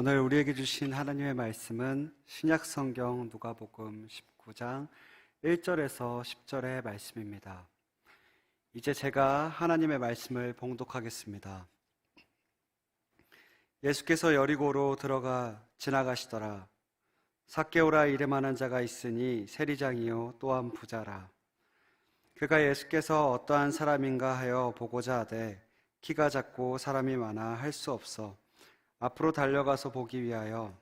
오늘 우리에게 주신 하나님의 말씀은 신약성경 누가복음 19장 1절에서 10절의 말씀입니다. 이제 제가 하나님의 말씀을 봉독하겠습니다. 예수께서 여리고로 들어가 지나가시더라. 삭개오라 이름하는 자가 있으니 세리장이요 또한 부자라. 그가 예수께서 어떠한 사람인가 하여 보고자 하되 키가 작고 사람이 많아 할 수 없어 앞으로 달려가서 보기 위하여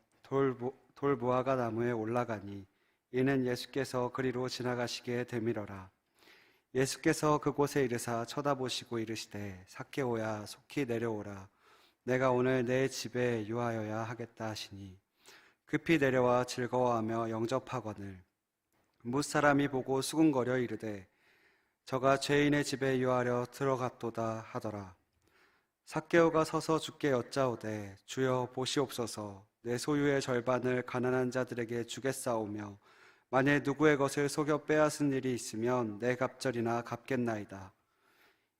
돌무화과 나무에 올라가니 이는 예수께서 그리로 지나가시기에 되밀어라. 예수께서 그곳에 이르사 쳐다보시고 이르시되 삭개오야 속히 내려오라. 내가 오늘 내 집에 유하여야 하겠다 하시니 급히 내려와 즐거워하며 영접하거늘 뭇사람이 보고 수군거려 이르되 저가 죄인의 집에 유하려 들어갔도다 하더라. 삭개오가 서서 주께 여짜오되 주여 보시옵소서 내 소유의 절반을 가난한 자들에게 주겠사오며 만일 누구의 것을 속여 빼앗은 일이 있으면 내 갑절이나 갚겠나이다.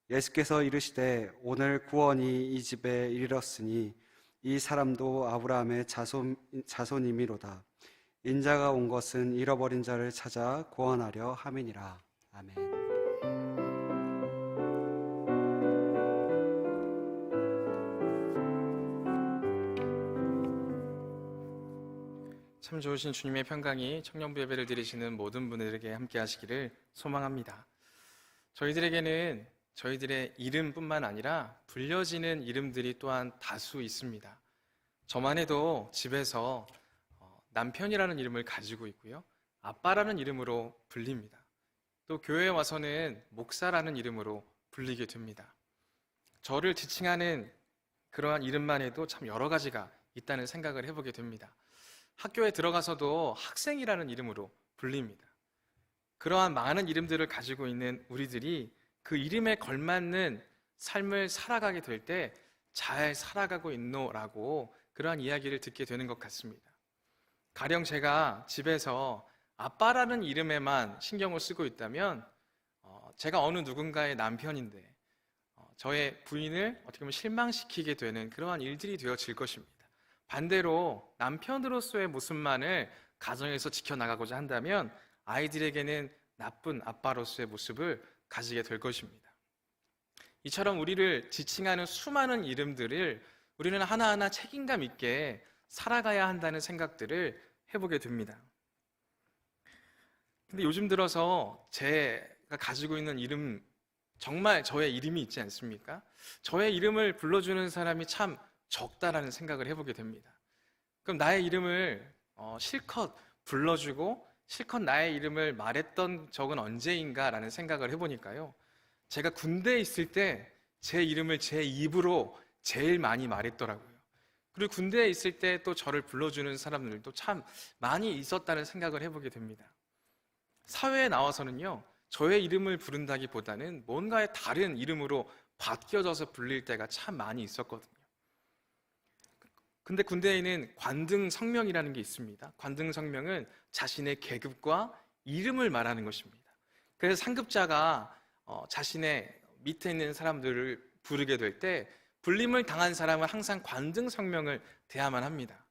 예수께서 이르시되 오늘 구원이 이 집에 이르렀으니 이 사람도 아브라함의 자손이미로다. 인자가 온 것은 잃어버린 자를 찾아 구원하려 함이니라. 아멘. 참 좋으신 주님의 평강이 청년부 예배를 드리시는 모든 분들에게 함께 하시기를 소망합니다. 저희들에게는 저희들의 이름뿐만 아니라 불려지는 이름들이 또한 다수 있습니다. 저만 해도 집에서 남편이라는 이름을 가지고 있고요. 아빠라는 이름으로 불립니다. 또 교회에 와서는 목사라는 이름으로 불리게 됩니다. 저를 지칭하는 그러한 이름만 해도 참 여러 가지가 있다는 생각을 해보게 됩니다. 학교에 들어가서도 학생이라는 이름으로 불립니다. 그러한 많은 이름들을 가지고 있는 우리들이 그 이름에 걸맞는 삶을 살아가게 될 때 잘 살아가고 있노라고 그러한 이야기를 듣게 되는 것 같습니다. 가령 제가 집에서 아빠라는 이름에만 신경을 쓰고 있다면 제가 어느 누군가의 남편인데 저의 부인을 어떻게 보면 실망시키게 되는 그러한 일들이 되어질 것입니다. 반대로 남편으로서의 모습만을 가정에서 지켜나가고자 한다면 아이들에게는 나쁜 아빠로서의 모습을 가지게 될 것입니다. 이처럼 우리를 지칭하는 수많은 이름들을 우리는 하나하나 책임감 있게 살아가야 한다는 생각들을 해보게 됩니다. 근데 요즘 들어서 제가 가지고 있는 이름, 정말 저의 이름이 있지 않습니까? 저의 이름을 불러주는 사람이 참 적다라는 생각을 해보게 됩니다. 그럼 나의 이름을 실컷 불러주고 실컷 나의 이름을 말했던 적은 언제인가라는 생각을 해보니까요. 제가 군대에 있을 때 제 이름을 제 입으로 제일 많이 말했더라고요. 그리고 군대에 있을 때 또 저를 불러주는 사람들도 참 많이 있었다는 생각을 해보게 됩니다. 사회에 나와서는요, 저의 이름을 부른다기보다는 뭔가의 다른 이름으로 바뀌어져서 불릴 때가 참 많이 있었거든요. 근데 군대에는 관등성명이라는 게 있습니다. 관등성명은 자신의 계급과 이름을 말하는 것입니다. 그래서 상급자가 자신의 밑에 있는 사람들을 부르게 될 때 불림을 당한 사람은 항상 관등성명을 대야만 합니다.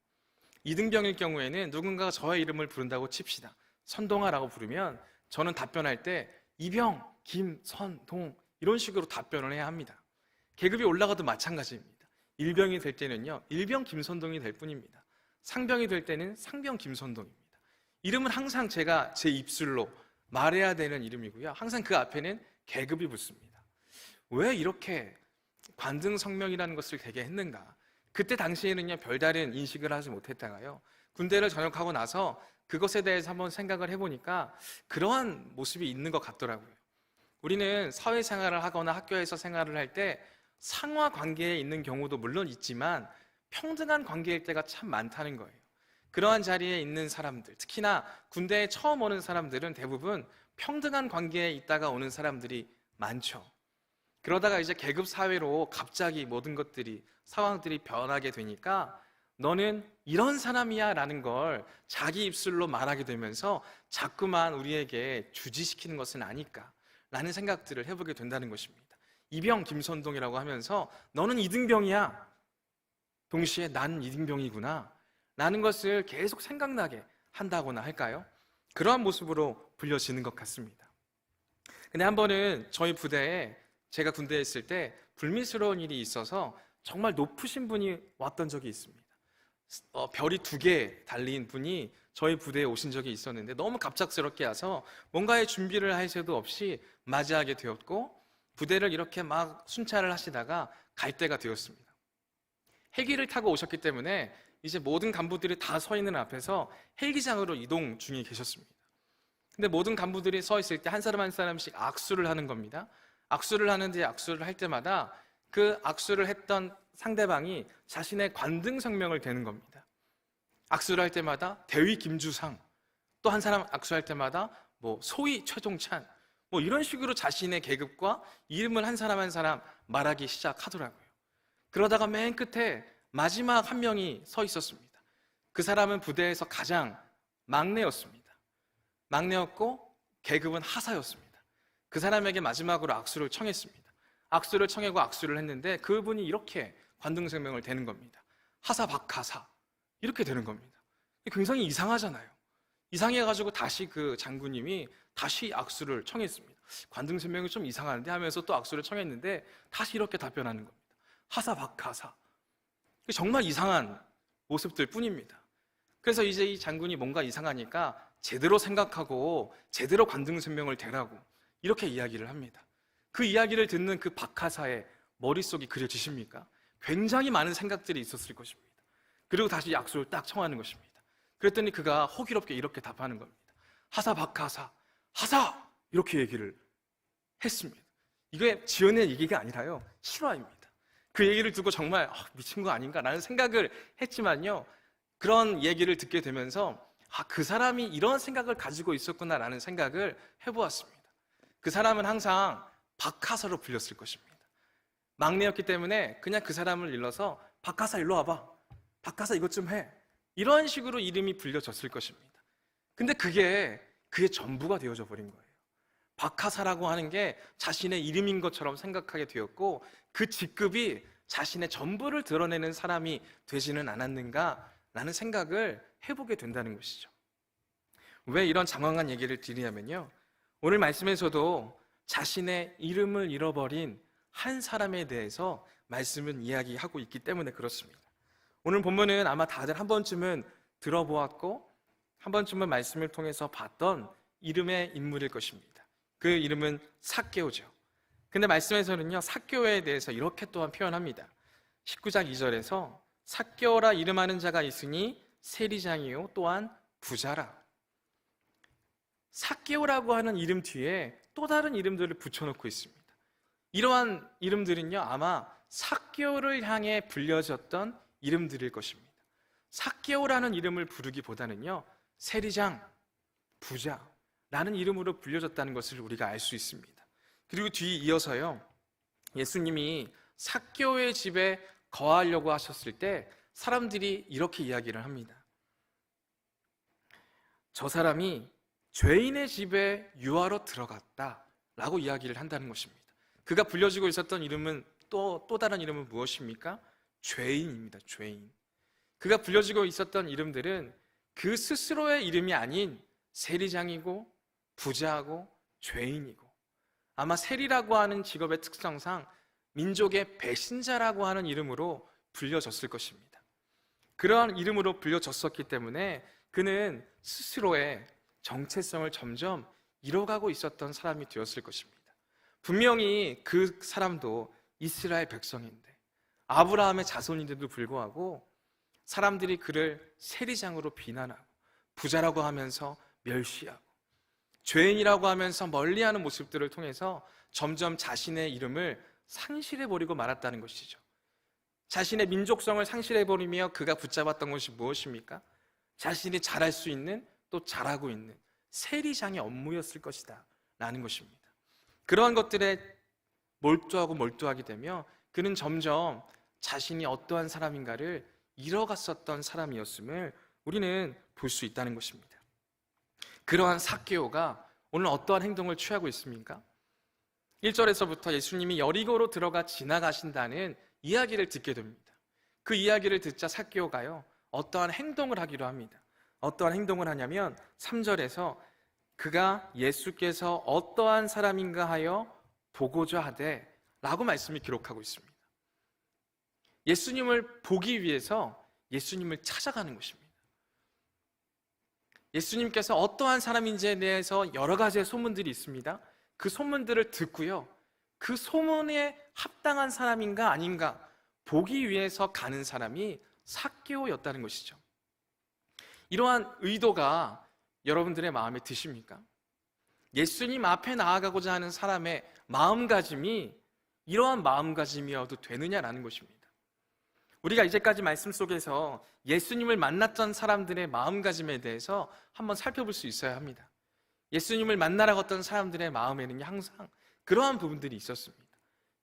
이등병일 경우에는 누군가가 저의 이름을 부른다고 칩시다. 선동아라고 부르면 저는 답변할 때 이병, 김, 선, 동 이런 식으로 답변을 해야 합니다. 계급이 올라가도 마찬가지입니다. 일병이 될 때는요, 일병 김선동이 될 뿐입니다. 상병이 될 때는 상병 김선동입니다. 이름은 항상 제가 제 입술로 말해야 되는 이름이고요. 항상 그 앞에는 계급이 붙습니다. 왜 이렇게 관등성명이라는 것을 되게 했는가? 그때 당시에는요, 별다른 인식을 하지 못했다가요, 군대를 전역하고 나서 그것에 대해서 한번 생각을 해보니까 그러한 모습이 있는 것 같더라고요. 우리는 사회생활을 하거나 학교에서 생활을 할 때 상하 관계에 있는 경우도 물론 있지만 평등한 관계일 때가 참 많다는 거예요. 그러한 자리에 있는 사람들, 특히나 군대에 처음 오는 사람들은 대부분 평등한 관계에 있다가 오는 사람들이 많죠. 그러다가 이제 계급 사회로 갑자기 모든 것들이, 상황들이 변하게 되니까 너는 이런 사람이야 라는 걸 자기 입술로 말하게 되면서 자꾸만 우리에게 주지시키는 것은 아닐까 라는 생각들을 해보게 된다는 것입니다. 이병 김선동이라고 하면서 너는 이등병이야, 동시에 나는 이등병이구나 라는 것을 계속 생각나게 한다거나 할까요? 그러한 모습으로 불려지는 것 같습니다. 근데 한 번은 저희 부대에 제가 군대에 있을 때 불미스러운 일이 있어서 정말 높으신 분이 왔던 적이 있습니다. 별이 2개 달린 분이 저희 부대에 오신 적이 있었는데 너무 갑작스럽게 와서 뭔가의 준비를 할 새도 없이 맞이하게 되었고 부대를 이렇게 막 순찰을 하시다가 갈 때가 되었습니다. 헬기를 타고 오셨기 때문에 이제 모든 간부들이 다 서 있는 앞에서 헬기장으로 이동 중에 계셨습니다. 근데 모든 간부들이 서 있을 때 한 사람 한 사람씩 악수를 하는 겁니다. 악수를 하는데 악수를 할 때마다 그 악수를 했던 상대방이 자신의 관등 성명을 대는 겁니다. 악수를 할 때마다 대위 김주상, 또 한 사람 악수할 때마다 뭐 소위 최종찬, 뭐 이런 식으로 자신의 계급과 이름을 한 사람 한 사람 말하기 시작하더라고요. 그러다가 맨 끝에 마지막 한 명이 서 있었습니다. 그 사람은 부대에서 가장 막내였습니다. 막내였고 계급은 하사였습니다. 그 사람에게 마지막으로 악수를 청했습니다. 악수를 청하고 악수를 했는데 그분이 이렇게 관등성명을 대는 겁니다. 하사 박하사 이렇게 되는 겁니다. 굉장히 이상하잖아요. 이상해가지고 다시 그 장군님이 다시 악수를 청했습니다. 관등성명이 좀 이상한데 하면서 또 악수를 청했는데 다시 이렇게 답변하는 겁니다. 하사 박하사. 정말 이상한 모습들 뿐입니다. 그래서 이제 이 장군이 뭔가 이상하니까 제대로 생각하고 제대로 관등성명을 대라고 이렇게 이야기를 합니다. 그 이야기를 듣는 그 박하사의 머릿속이 그려지십니까? 굉장히 많은 생각들이 있었을 것입니다. 그리고 다시 약수를 딱 청하는 것입니다. 그랬더니 그가 호기롭게 이렇게 답하는 겁니다. 하사 박하사, 하사! 이렇게 얘기를 했습니다. 이게 지어낸 얘기가 아니라요, 실화입니다. 그 얘기를 듣고 정말 미친 거 아닌가라는 생각을 했지만요, 그런 얘기를 듣게 되면서 그 사람이 이런 생각을 가지고 있었구나라는 생각을 해보았습니다. 그 사람은 항상 박하사로 불렸을 것입니다. 막내였기 때문에 그냥 그 사람을 일러서 박하사 일로 와봐, 박하사 이것 좀 해, 이런 식으로 이름이 불려졌을 것입니다. 근데 그게 그의 전부가 되어져 버린 거예요. 박하사라고 하는 게 자신의 이름인 것처럼 생각하게 되었고 그 직급이 자신의 전부를 드러내는 사람이 되지는 않았는가라는 생각을 해보게 된다는 것이죠. 왜 이런 장황한 얘기를 드리냐면요, 오늘 말씀에서도 자신의 이름을 잃어버린 한 사람에 대해서 말씀은 이야기하고 있기 때문에 그렇습니다. 오늘 본문은 아마 다들 한 번쯤은 들어보았고 한 번쯤은 말씀을 통해서 봤던 이름의 인물일 것입니다. 그 이름은 삭개오죠. 근데 말씀에서는요, 삭개오에 대해서 이렇게 또한 표현합니다. 19장 2절에서 삭개오라 이름하는 자가 있으니 세리장이요 또한 부자라. 삭개오라고 하는 이름 뒤에 또 다른 이름들을 붙여놓고 있습니다. 이러한 이름들은요, 아마 삭개오를 향해 불려졌던 이름들일 것입니다. 삭개오라는 이름을 부르기보다는요, 세리장, 부자라는 이름으로 불려졌다는 것을 우리가 알 수 있습니다. 그리고 뒤 이어서요, 예수님이 삭개오의 집에 거하려고 하셨을 때 사람들이 이렇게 이야기를 합니다. 저 사람이 죄인의 집에 유하러 들어갔다라고 이야기를 한다는 것입니다. 그가 불려지고 있었던 이름은 또 다른 이름은 무엇입니까? 죄인입니다. 죄인. 그가 불려지고 있었던 이름들은 그 스스로의 이름이 아닌 세리장이고 부자고 죄인이고, 아마 세리라고 하는 직업의 특성상 민족의 배신자라고 하는 이름으로 불려졌을 것입니다. 그러한 이름으로 불려졌었기 때문에 그는 스스로의 정체성을 점점 잃어가고 있었던 사람이 되었을 것입니다. 분명히 그 사람도 이스라엘 백성인데 아브라함의 자손인데도 불구하고 사람들이 그를 세리장으로 비난하고 부자라고 하면서 멸시하고 죄인이라고 하면서 멀리하는 모습들을 통해서 점점 자신의 이름을 상실해버리고 말았다는 것이죠. 자신의 민족성을 상실해버리며 그가 붙잡았던 것이 무엇입니까? 자신이 잘할 수 있는, 또 잘하고 있는 세리장의 업무였을 것이다 라는 것입니다. 그러한 것들에 몰두하게 되며 그는 점점 자신이 어떠한 사람인가를 잃어갔었던 사람이었음을 우리는 볼 수 있다는 것입니다. 그러한 삭개오가 오늘 어떠한 행동을 취하고 있습니까? 1절에서부터 예수님이 여리고로 들어가 지나가신다는 이야기를 듣게 됩니다. 그 이야기를 듣자 삭개오가요, 어떠한 행동을 하기로 합니다. 어떠한 행동을 하냐면 3절에서 그가 예수께서 어떠한 사람인가 하여 보고자 하되 라고 말씀이 기록하고 있습니다. 예수님을 보기 위해서 예수님을 찾아가는 것입니다. 예수님께서 어떠한 사람인지에 대해서 여러 가지의 소문들이 있습니다. 그 소문들을 듣고요, 그 소문에 합당한 사람인가 아닌가 보기 위해서 가는 사람이 삭개오였다는 것이죠. 이러한 의도가 여러분들의 마음에 드십니까? 예수님 앞에 나아가고자 하는 사람의 마음가짐이 이러한 마음가짐이어도 되느냐라는 것입니다. 우리가 이제까지 말씀 속에서 예수님을 만났던 사람들의 마음가짐에 대해서 한번 살펴볼 수 있어야 합니다. 예수님을 만나러 갔던 사람들의 마음에는 항상 그러한 부분들이 있었습니다.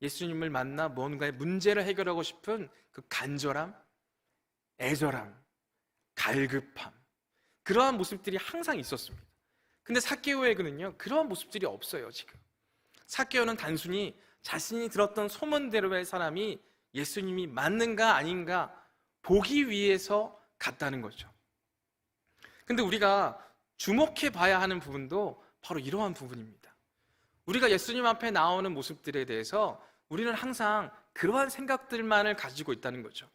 예수님을 만나 뭔가의 문제를 해결하고 싶은 그 간절함, 애절함, 갈급함, 그러한 모습들이 항상 있었습니다. 근데 삭개오에게는요, 그러한 모습들이 없어요. 지금 삭개오는 단순히 자신이 들었던 소문대로의 사람이 예수님이 맞는가 아닌가 보기 위해서 갔다는 거죠. 근데 우리가 주목해 봐야 하는 부분도 바로 이러한 부분입니다. 우리가 예수님 앞에 나오는 모습들에 대해서 우리는 항상 그러한 생각들만을 가지고 있다는 거죠.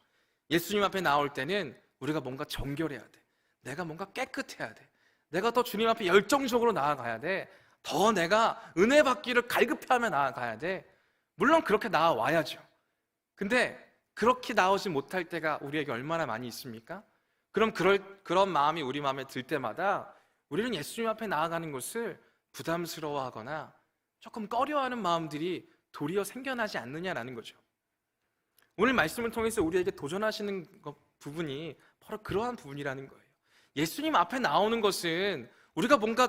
예수님 앞에 나올 때는 우리가 뭔가 정결해야 돼, 내가 뭔가 깨끗해야 돼, 내가 더 주님 앞에 열정적으로 나아가야 돼, 더 내가 은혜 받기를 갈급해하며 나아가야 돼. 물론 그렇게 나아와야죠. 근데 그렇게 나오지 못할 때가 우리에게 얼마나 많이 있습니까? 그럼 그런 마음이 우리 마음에 들 때마다 우리는 예수님 앞에 나아가는 것을 부담스러워하거나 조금 꺼려하는 마음들이 도리어 생겨나지 않느냐라는 거죠. 오늘 말씀을 통해서 우리에게 도전하시는 부분이 바로 그러한 부분이라는 거예요. 예수님 앞에 나오는 것은 우리가 뭔가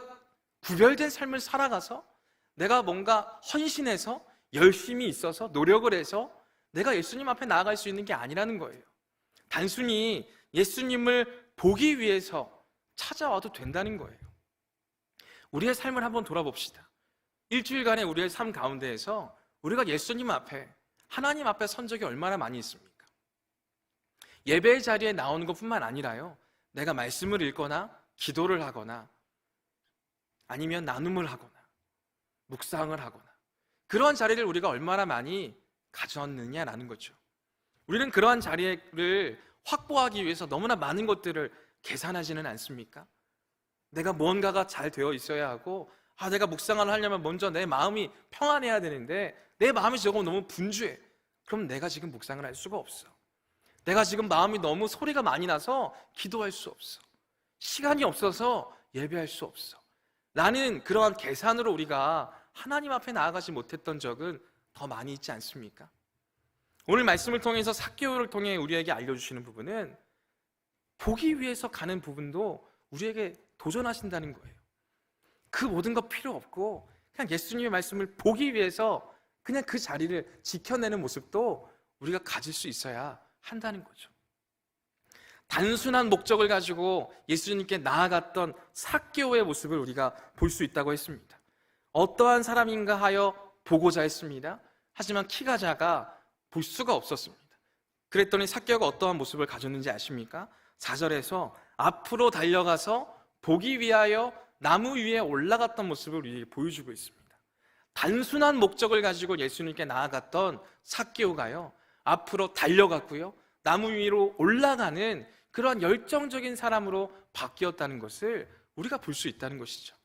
구별된 삶을 살아가서, 내가 뭔가 헌신해서 열심히 있어서 노력을 해서 내가 예수님 앞에 나아갈 수 있는 게 아니라는 거예요. 단순히 예수님을 보기 위해서 찾아와도 된다는 거예요. 우리의 삶을 한번 돌아봅시다. 일주일간의 우리의 삶 가운데에서 우리가 예수님 앞에, 하나님 앞에 선 적이 얼마나 많이 있습니까? 예배의 자리에 나오는 것뿐만 아니라요, 내가 말씀을 읽거나 기도를 하거나 아니면 나눔을 하거나 묵상을 하거나 그러한 자리를 우리가 얼마나 많이 가졌느냐라는 거죠. 우리는 그러한 자리를 확보하기 위해서 너무나 많은 것들을 계산하지는 않습니까? 내가 뭔가가 잘 되어 있어야 하고, 내가 묵상을 하려면 먼저 내 마음이 평안해야 되는데 내 마음이 조금 너무 분주해. 그럼 내가 지금 묵상을 할 수가 없어. 내가 지금 마음이 너무 소리가 많이 나서 기도할 수 없어. 시간이 없어서 예배할 수 없어. 라는 그러한 계산으로 우리가 하나님 앞에 나아가지 못했던 적은 더 많이 있지 않습니까? 오늘 말씀을 통해서 삭개오를 통해 우리에게 알려주시는 부분은 보기 위해서 가는 부분도 우리에게 도전하신다는 거예요. 그 모든 거 필요 없고 그냥 예수님의 말씀을 보기 위해서 그냥 그 자리를 지켜내는 모습도 우리가 가질 수 있어야 한다는 거죠. 단순한 목적을 가지고 예수님께 나아갔던 삭개오의 모습을 우리가 볼 수 있다고 했습니다. 어떠한 사람인가 하여 보고자 했습니다. 하지만 키가 작아 볼 수가 없었습니다. 그랬더니 삭개오가 어떠한 모습을 가졌는지 아십니까? 4절에서 앞으로 달려가서 보기 위하여 나무 위에 올라갔던 모습을 우리에게 보여주고 있습니다. 단순한 목적을 가지고 예수님께 나아갔던 삭개오가요, 앞으로 달려갔고요, 나무 위로 올라가는 그런 열정적인 사람으로 바뀌었다는 것을 우리가 볼 수 있다는 것이죠.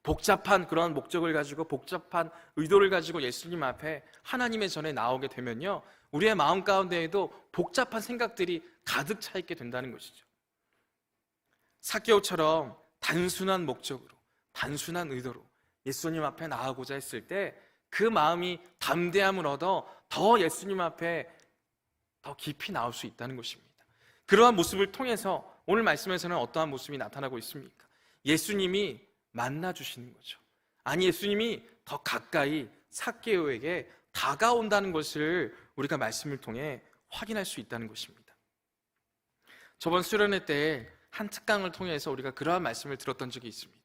복잡한 그런 목적을 가지고, 복잡한 의도를 가지고 예수님 앞에 하나님의 전에 나오게 되면요, 우리의 마음 가운데에도 복잡한 생각들이 가득 차 있게 된다는 것이죠. 삭개오처럼 단순한 목적으로, 단순한 의도로 예수님 앞에 나아가고자 했을 때 그 마음이 담대함을 얻어 더 예수님 앞에 더 깊이 나올 수 있다는 것입니다. 그러한 모습을 통해서 오늘 말씀에서는 어떠한 모습이 나타나고 있습니까? 예수님이 만나주시는 거죠. 아니, 예수님이 더 가까이 삭개오에게 다가온다는 것을 우리가 말씀을 통해 확인할 수 있다는 것입니다. 저번 수련회 때 한 특강을 통해서 우리가 그러한 말씀을 들었던 적이 있습니다.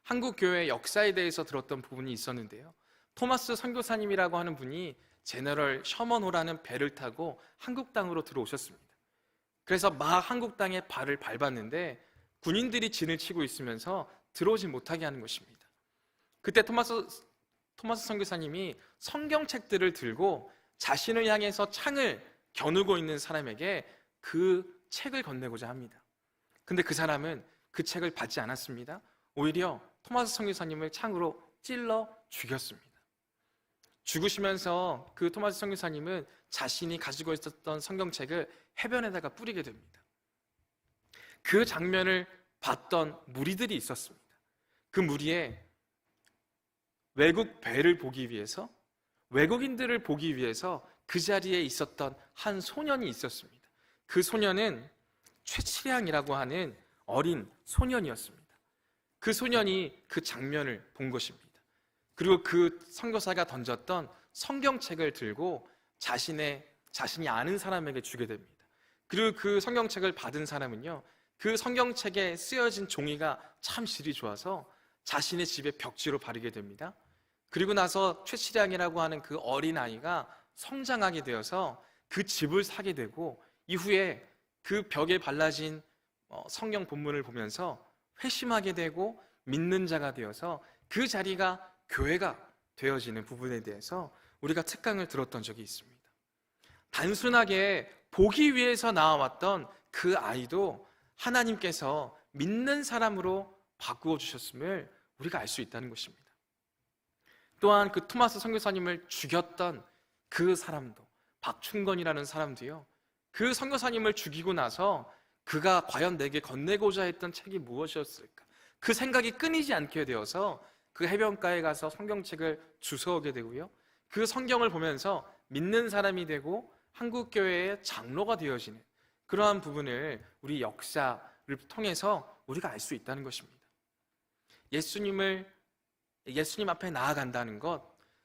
한국 교회의 역사에 대해서 들었던 부분이 있었는데요, 토마스 선교사님이라고 하는 분이 제너럴 셔먼호라는 배를 타고 한국 땅으로 들어오셨습니다. 그래서 막 한국 땅에 발을 밟았는데 군인들이 진을 치고 있으면서 들어오지 못하게 하는 것입니다. 그때 토마스 선교사님이 성경책들을 들고 자신을 향해서 창을 겨누고 있는 사람에게 그 책을 건네고자 합니다. 근데 그 사람은 그 책을 받지 않았습니다. 오히려 토마스 선교사님을 창으로 찔러 죽였습니다. 죽으시면서 그 토마스 선교사님은 자신이 가지고 있었던 성경책을 해변에다가 뿌리게 됩니다. 그 장면을 봤던 무리들이 있었습니다. 그 무리에 외국 배를 보기 위해서, 외국인들을 보기 위해서 그 자리에 있었던 한 소년이 있었습니다. 그 소년은 최치량이라고 하는 어린 소년이었습니다. 그 소년이 그 장면을 본 것입니다. 그리고 그 선교사가 던졌던 성경책을 들고 자신이 아는 사람에게 주게 됩니다. 그리고 그 성경책을 받은 사람은요, 그 성경책에 쓰여진 종이가 참 질이 좋아서 자신의 집에 벽지로 바르게 됩니다. 그리고 나서 최치량이라고 하는 그 어린아이가 성장하게 되어서 그 집을 사게 되고, 이후에 그 벽에 발라진 성경 본문을 보면서 회심하게 되고 믿는 자가 되어서 그 자리가 교회가 되어지는 부분에 대해서 우리가 특강을 들었던 적이 있습니다. 단순하게 보기 위해서 나와왔던 그 아이도 하나님께서 믿는 사람으로 바꾸어 주셨음을 우리가 알 수 있다는 것입니다. 또한 그 토마스 선교사님을 죽였던 그 사람도, 박충건이라는 사람도요, 그 선교사님을 죽이고 나서 그가 과연 내게 건네고자 했던 책이 무엇이었을까, 그 생각이 끊이지 않게 되어서 그 해변가에 가서 성경책을 주워오게 되고요, 그 성경을 보면서 믿는 사람이 되고 한국교회의 장로가 되어지는 그러한 부분을 우리 역사를 통해서 우리가 알 수 있다는 것입니다. 예수님 앞에 나아간다는 것,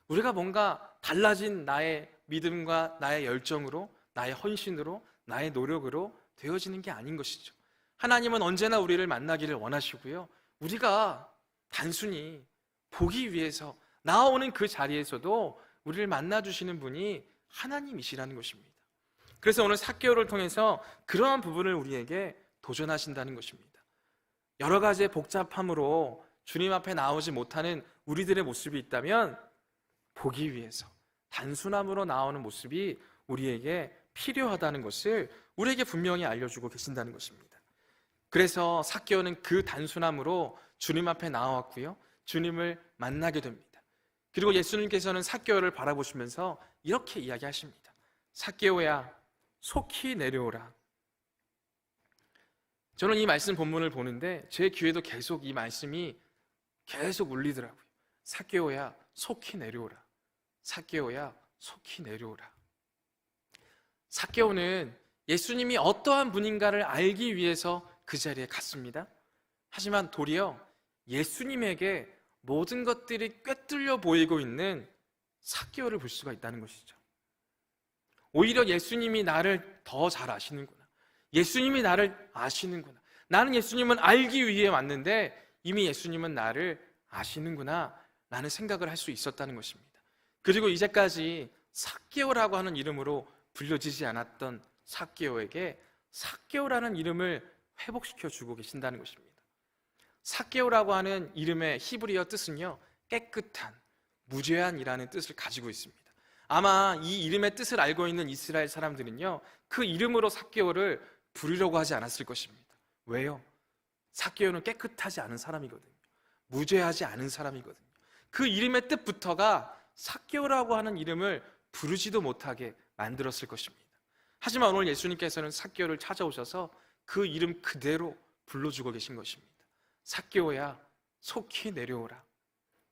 우리가 뭔가 달라진 나의 믿음과 나의 열정으로, 나의 헌신으로, 나의 노력으로 되어지는 게 아닌 것이죠. 하나님은 언제나 우리를 만나기를 원하시고요, 우리가 단순히 보기 위해서 나오는 그 자리에서도 우리를 만나주시는 분이 하나님이시라는 것입니다. 그래서 오늘 삭개오를 통해서 그러한 부분을 우리에게 도전하신다는 것입니다. 여러 가지의 복잡함으로 주님 앞에 나오지 못하는 우리들의 모습이 있다면 보기 위해서 단순함으로 나오는 모습이 우리에게 필요하다는 것을 우리에게 분명히 알려주고 계신다는 것입니다. 그래서 삭개오는 그 단순함으로 주님 앞에 나왔고요, 주님을 만나게 됩니다. 그리고 예수님께서는 삭개오를 바라보시면서 이렇게 이야기하십니다. 삭개오야, 속히 내려오라. 저는 이 말씀 본문을 보는데 제 귀에도 계속 이 말씀이 계속 울리더라고요. 삭개오야, 속히 내려오라. 삭개오야, 속히 내려오라. 삭개오는 예수님이 어떠한 분인가를 알기 위해서 그 자리에 갔습니다. 하지만 도리어 예수님에게 모든 것들이 꿰뚫려 보이고 있는 삭개오를 볼 수가 있다는 것이죠. 오히려 예수님이 나를 더 잘 아시는구나, 예수님이 나를 아시는구나, 나는 예수님은 알기 위해 왔는데 이미 예수님은 나를 아시는구나 라는 생각을 할 수 있었다는 것입니다. 그리고 이제까지 삭개오라고 하는 이름으로 불려지지 않았던 삭개오에게 삭개오라는 이름을 회복시켜 주고 계신다는 것입니다. 삭개오라고 하는 이름의 히브리어 뜻은요, 깨끗한, 무죄한이라는 뜻을 가지고 있습니다. 아마 이 이름의 뜻을 알고 있는 이스라엘 사람들은요, 그 이름으로 삭개오를 부르려고 하지 않았을 것입니다. 왜요? 삭개오는 깨끗하지 않은 사람이거든요. 무죄하지 않은 사람이거든요. 그 이름의 뜻부터가 삭개오라고 하는 이름을 부르지도 못하게 만들었을 것입니다. 하지만 오늘 예수님께서는 삭개오를 찾아오셔서 그 이름 그대로 불러주고 계신 것입니다. 삭개오야, 속히 내려오라.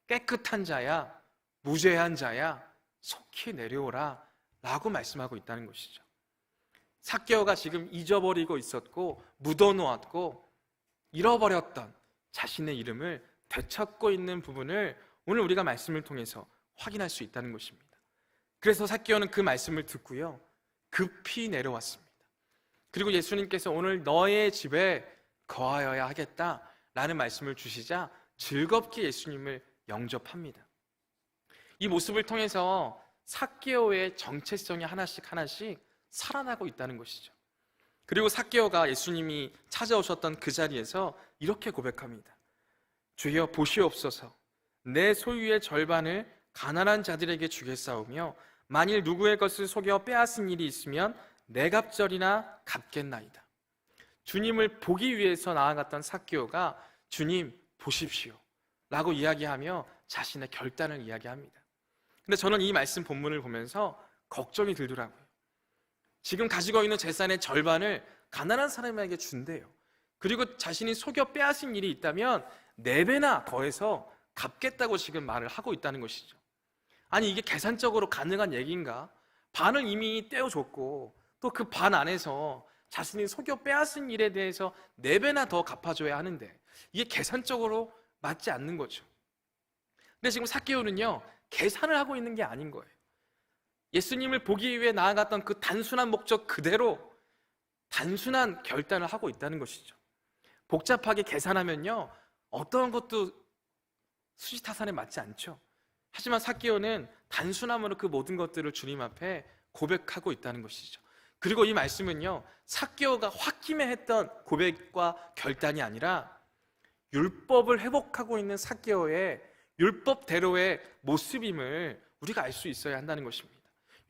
깨끗한 자야, 무죄한 자야, 속히 내려오라 라고 말씀하고 있다는 것이죠. 삭개오가 지금 잊어버리고 있었고 묻어놓았고 잃어버렸던 자신의 이름을 되찾고 있는 부분을 오늘 우리가 말씀을 통해서 확인할 수 있다는 것입니다. 그래서 삭개오는 그 말씀을 듣고요, 급히 내려왔습니다. 그리고 예수님께서 오늘 너의 집에 거하여야 하겠다라는 말씀을 주시자 즐겁게 예수님을 영접합니다. 이 모습을 통해서 삭개오의 정체성이 하나씩 살아나고 있다는 것이죠. 그리고 삭개오가 예수님이 찾아오셨던 그 자리에서 이렇게 고백합니다. 주여 보시옵소서, 내 소유의 절반을 가난한 자들에게 주겠사오며 만일 누구의 것을 속여 빼앗은 일이 있으면 내 갑절이나 갚겠나이다. 주님을 보기 위해서 나아갔던 삭개오가 주님 보십시오 라고 이야기하며 자신의 결단을 이야기합니다. 근데 저는 이 말씀 본문을 보면서 걱정이 들더라고요. 지금 가지고 있는 재산의 절반을 가난한 사람에게 준대요. 그리고 자신이 속여 빼앗은 일이 있다면 4배나 더해서 갚겠다고 지금 말을 하고 있다는 것이죠. 아니, 이게 계산적으로 가능한 얘기인가? 반을 이미 떼어줬고 또 그 반 안에서 자신이 속여 빼앗은 일에 대해서 4배나 더 갚아줘야 하는데 이게 계산적으로 맞지 않는 거죠. 근데 지금 삭개오는요, 계산을 하고 있는 게 아닌 거예요. 예수님을 보기 위해 나아갔던 그 단순한 목적 그대로 단순한 결단을 하고 있다는 것이죠. 복잡하게 계산하면요, 어떤 것도 수지타산에 맞지 않죠. 하지만 삭개오는 단순함으로 그 모든 것들을 주님 앞에 고백하고 있다는 것이죠. 그리고 이 말씀은요, 삭개오가 홧김에 했던 고백과 결단이 아니라 율법을 회복하고 있는 삭개오의 율법대로의 모습임을 우리가 알 수 있어야 한다는 것입니다.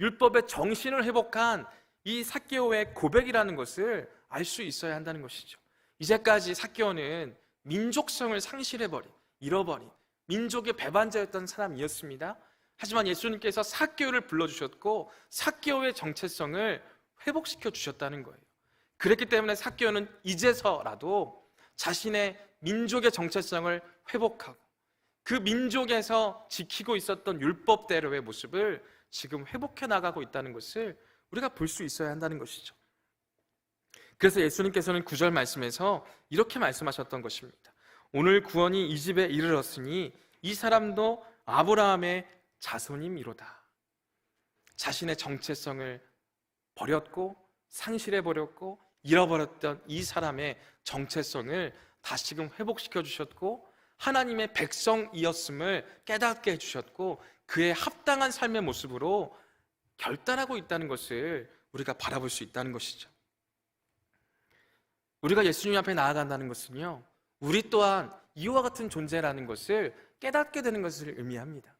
율법의 정신을 회복한 이 삭개오의 고백이라는 것을 알 수 있어야 한다는 것이죠. 이제까지 삭개오는 민족성을 잃어버린 민족의 배반자였던 사람이었습니다. 하지만 예수님께서 삭개오를 불러주셨고 삭개오의 정체성을 회복시켜 주셨다는 거예요. 그랬기 때문에 삭개오는 이제서라도 자신의 민족의 정체성을 회복하고 그 민족에서 지키고 있었던 율법대로의 모습을 지금 회복해 나가고 있다는 것을 우리가 볼 수 있어야 한다는 것이죠. 그래서 예수님께서는 9절 말씀에서 이렇게 말씀하셨던 것입니다. 오늘 구원이 이 집에 이르렀으니 이 사람도 아브라함의 자손이미로다. 자신의 정체성을 버렸고 상실해버렸고 잃어버렸던 이 사람의 정체성을 다시금 회복시켜 주셨고 하나님의 백성이었음을 깨닫게 해주셨고 그의 합당한 삶의 모습으로 결단하고 있다는 것을 우리가 바라볼 수 있다는 것이죠. 우리가 예수님 앞에 나아간다는 것은요, 우리 또한 이와 같은 존재라는 것을 깨닫게 되는 것을 의미합니다.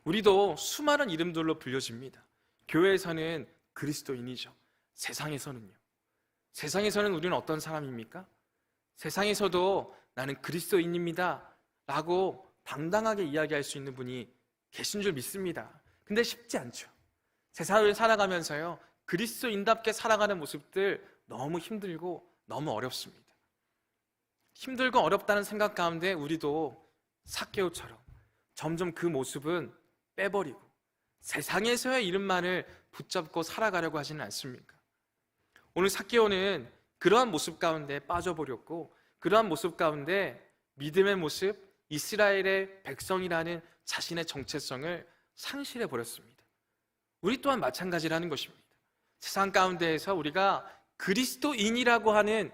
우리도 수많은 이름들로 불려집니다. 교회에서는 그리스도인이죠. 세상에서는요? 세상에서는 우리는 어떤 사람입니까? 세상에서도 나는 그리스도인입니다 라고 당당하게 이야기할 수 있는 분이 계신 줄 믿습니다. 근데 쉽지 않죠. 세상을 살아가면서요, 그리스도인답게 살아가는 모습들 너무 힘들고 너무 어렵습니다. 힘들고 어렵다는 생각 가운데 우리도 삭개오처럼 점점 그 모습은 빼버리고 세상에서의 이름만을 붙잡고 살아가려고 하지는 않습니까? 오늘 삭개오는 그러한 모습 가운데 빠져버렸고 그러한 모습 가운데 믿음의 모습, 이스라엘의 백성이라는 자신의 정체성을 상실해버렸습니다. 우리 또한 마찬가지라는 것입니다. 세상 가운데에서 우리가 그리스도인이라고 하는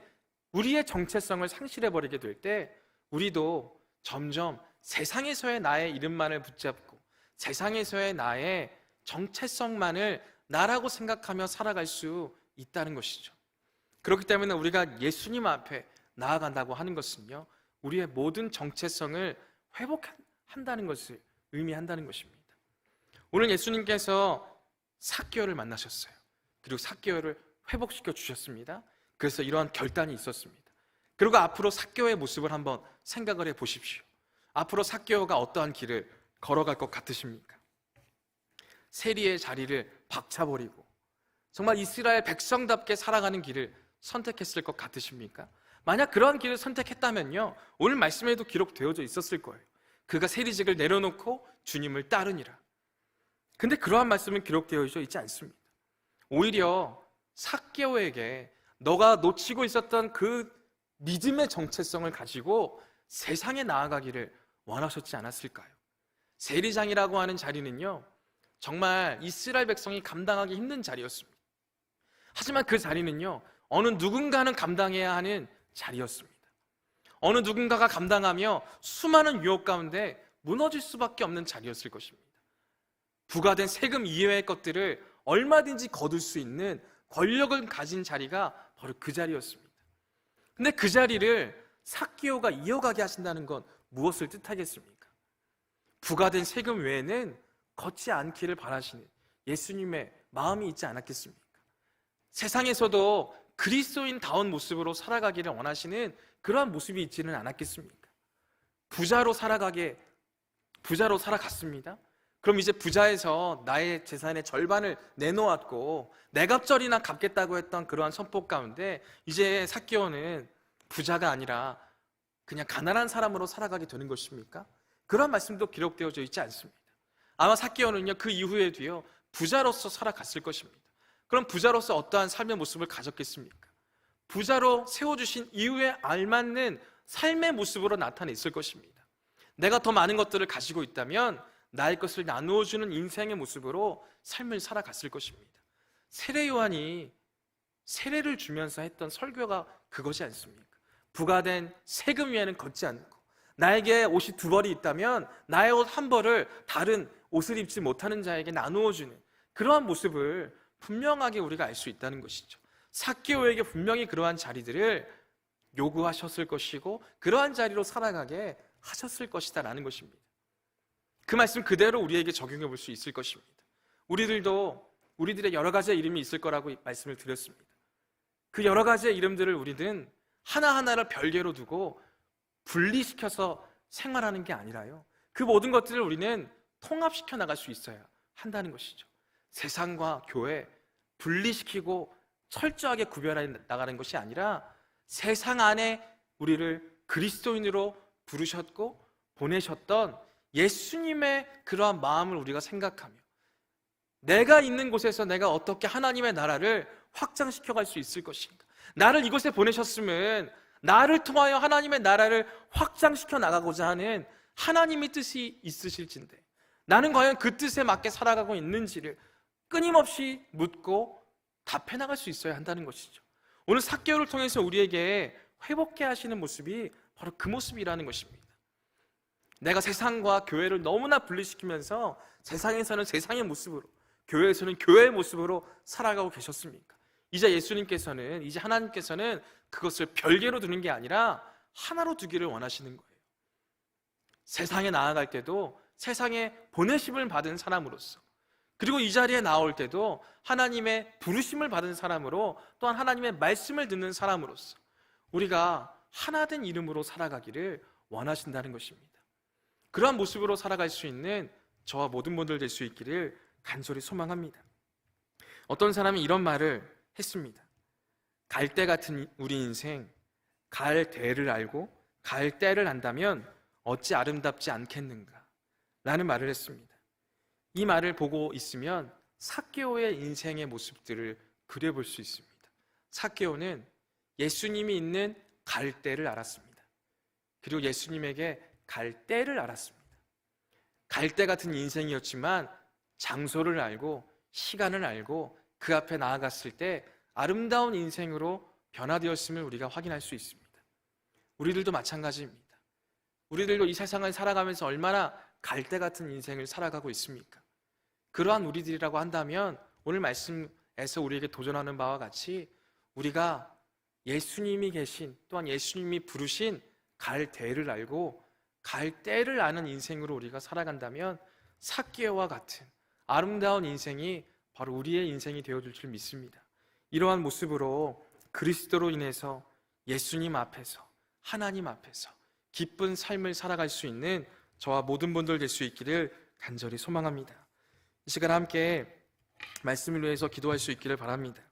우리의 정체성을 상실해버리게 될 때 우리도 점점 세상에서의 나의 이름만을 붙잡고 세상에서의 나의 정체성만을 나라고 생각하며 살아갈 수 있다는 것이죠. 그렇기 때문에 우리가 예수님 앞에 나아간다고 하는 것은요, 우리의 모든 정체성을 회복한다는 것을 의미한다는 것입니다. 오늘 예수님께서 삭개오를 만나셨어요. 그리고 삭개오를 회복시켜 주셨습니다. 그래서 이러한 결단이 있었습니다. 그리고 앞으로 삭개오의 모습을 한번 생각을 해 보십시오. 앞으로 삭개오가 어떠한 길을 걸어갈 것 같으십니까? 세리의 자리를 박차버리고 정말 이스라엘 백성답게 살아가는 길을 선택했을 것 같으십니까? 만약 그러한 길을 선택했다면요, 오늘 말씀에도 기록되어져 있었을 거예요. 그가 세리직을 내려놓고 주님을 따르니라. 근데 그러한 말씀은 기록되어져 있지 않습니다. 오히려 삭개오에게 너가 놓치고 있었던 그 믿음의 정체성을 가지고 세상에 나아가기를 원하셨지 않았을까요? 세리장이라고 하는 자리는요, 정말 이스라엘 백성이 감당하기 힘든 자리였습니다. 하지만 그 자리는요, 어느 누군가는 감당해야 하는 자리였습니다. 어느 누군가가 감당하며 수많은 유혹 가운데 무너질 수밖에 없는 자리였을 것입니다. 부과된 세금 이외의 것들을 얼마든지 거둘 수 있는 권력을 가진 자리가 바로 그 자리였습니다. 근데 그 자리를 삭개오가 이어가게 하신다는 건 무엇을 뜻하겠습니까? 부과된 세금 외에는 걷지 않기를 바라시는 예수님의 마음이 있지 않았겠습니까? 세상에서도 그리스도인다운 모습으로 살아가기를 원하시는 그러한 모습이 있지는 않았겠습니까? 부자로 살아갔습니다. 그럼 이제 부자에서 나의 재산의 절반을 내놓았고 내갑절이나 갚겠다고 했던 그러한 선포 가운데 이제 삭개오는 부자가 아니라 그냥 가난한 사람으로 살아가게 되는 것입니까? 그런 말씀도 기록되어져 있지 않습니다. 아마 삭개오는요, 그 이후에도요 부자로서 살아갔을 것입니다. 그럼 부자로서 어떠한 삶의 모습을 가졌겠습니까? 부자로 세워주신 이후에 알맞는 삶의 모습으로 나타냈을 것입니다. 내가 더 많은 것들을 가지고 있다면 나의 것을 나누어주는 인생의 모습으로 삶을 살아갔을 것입니다. 세례 요한이 세례를 주면서 했던 설교가 그것이 않습니까? 부과된 세금 위에는 걷지 않고, 나에게 옷이 2벌이 있다면 나의 옷 1벌을 다른 옷을 입지 못하는 자에게 나누어주는 그러한 모습을 분명하게 우리가 알 수 있다는 것이죠. 삭개오에게 분명히 그러한 자리들을 요구하셨을 것이고 그러한 자리로 살아가게 하셨을 것이다라는 것입니다. 그 말씀 그대로 우리에게 적용해 볼 수 있을 것입니다. 우리들도 우리들의 여러 가지의 이름이 있을 거라고 말씀을 드렸습니다. 그 여러 가지의 이름들을 우리는 하나하나를 별개로 두고 분리시켜서 생활하는 게 아니라요, 그 모든 것들을 우리는 통합시켜 나갈 수 있어야 한다는 것이죠. 세상과 교회 분리시키고 철저하게 구별해 나가는 것이 아니라 세상 안에 우리를 그리스도인으로 부르셨고 보내셨던 예수님의 그러한 마음을 우리가 생각하며 내가 있는 곳에서 내가 어떻게 하나님의 나라를 확장시켜갈 수 있을 것인가, 나를 이곳에 보내셨으면 나를 통하여 하나님의 나라를 확장시켜 나가고자 하는 하나님의 뜻이 있으실진데 나는 과연 그 뜻에 맞게 살아가고 있는지를 끊임없이 묻고 답해 나갈 수 있어야 한다는 것이죠. 오늘 삭개오를 통해서 우리에게 회복해 하시는 모습이 바로 그 모습이라는 것입니다. 내가 세상과 교회를 너무나 분리시키면서 세상에서는 세상의 모습으로, 교회에서는 교회의 모습으로 살아가고 계셨습니까? 이제 예수님께서는, 이제 하나님께서는 그것을 별개로 두는 게 아니라 하나로 두기를 원하시는 거예요. 세상에 나아갈 때도 세상에 보내심을 받은 사람으로서, 그리고 이 자리에 나올 때도 하나님의 부르심을 받은 사람으로, 또한 하나님의 말씀을 듣는 사람으로서 우리가 하나된 이름으로 살아가기를 원하신다는 것입니다. 그러한 모습으로 살아갈 수 있는 저와 모든 분들 될 수 있기를 간절히 소망합니다. 어떤 사람이 이런 말을 했습니다. 갈대 같은 우리 인생, 갈 대를 알고 갈 때를 안다면 어찌 아름답지 않겠는가 라는 말을 했습니다. 이 말을 보고 있으면 삭개오의 인생의 모습들을 그려볼 수 있습니다. 삭개오는 예수님이 있는 갈대를 알았습니다. 그리고 예수님에게 갈대를 알았습니다. 갈대 같은 인생이었지만 장소를 알고 시간을 알고 그 앞에 나아갔을 때 아름다운 인생으로 변화되었음을 우리가 확인할 수 있습니다. 우리들도 마찬가지입니다. 우리들도 이 세상을 살아가면서 얼마나 갈대 같은 인생을 살아가고 있습니까? 그러한 우리들이라고 한다면 오늘 말씀에서 우리에게 도전하는 바와 같이 우리가 예수님이 계신, 또한 예수님이 부르신 갈대를 알고 갈대를 아는 인생으로 우리가 살아간다면 삭개오와 같은 아름다운 인생이 바로 우리의 인생이 되어줄 줄 믿습니다. 이러한 모습으로 그리스도로 인해서 예수님 앞에서, 하나님 앞에서 기쁜 삶을 살아갈 수 있는 저와 모든 분들 될 수 있기를 간절히 소망합니다. 이 시간 함께 말씀을 위해서 기도할 수 있기를 바랍니다.